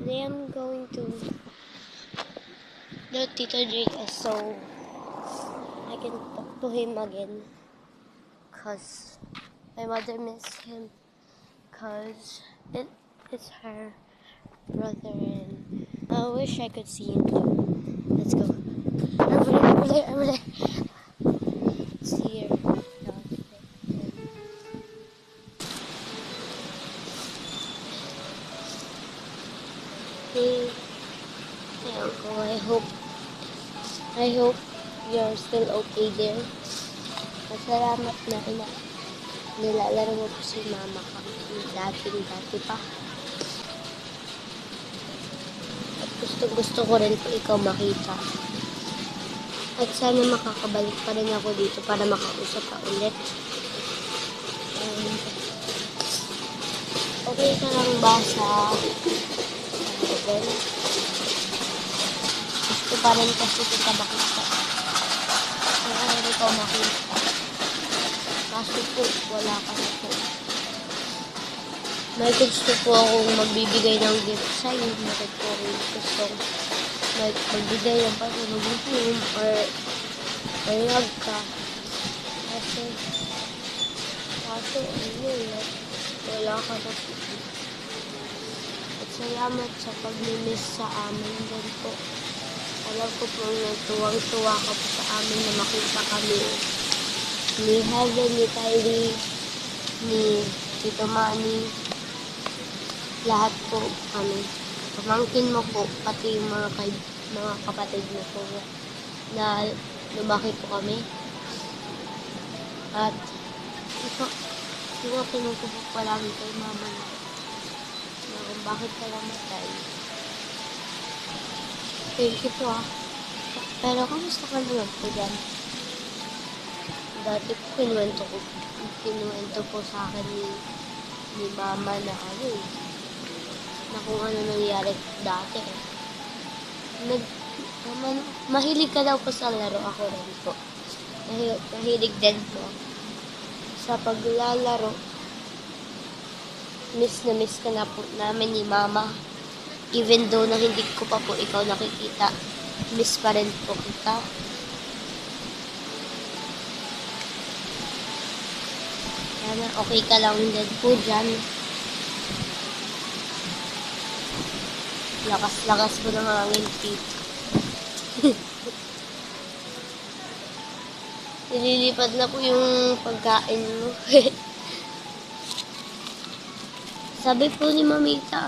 Today I'm going to the Tito JS so I can talk to him again. Cause my mother missed him. Cause it's her brother and I wish I could see him too. Let's go. Over there. It's here. Hey, Uncle, I hope you're still okay there. Masalamat na nilalaro mo po si mama ka. Dati pa. At gusto ko rin po ikaw makita. At sana makakabalik pa rin ako dito para makausap ka ulit. Okay ka lang ba sa level? Gusto pa rin kasi kita makita. Gusto rin ikaw makita. Kaso po, wala ka na po. May gusto po akong magbibigay ng gift sa'yo. Meron po akong gustong magbigay ng pasunubong or mayag ka. Kaso, wala ka na po. At salamat sa pag-miss sa amin din po. Alam ko po tuwang-tuwa ka po sa amin na makita kami. Ni Heaven, ni Kylie, ni Tito Manny, lahat po kami. Pamangkin mo po, pati yung mga kapatid mo po na lumaki po kami. At ikaw kinukupo palagi kay mama na kung bakit ka namatay. Thank you po Pero kamusta ka naman po dyan? Dati po kinuwento po sa akin ni mama na na kung ano nangyari dati. Mahilig ka daw po sa laro, ako rin po. Mahilig din po sa paglalaro. Miss ka na po namin ni mama. Even though na hindi ko pa po ikaw nakikita, miss pa rin po kita. Sana okay ka lang din po dyan. Lakas po ng hangin, Pete. Nililipad na po yung pagkain mo. Sabi po ni Mamita,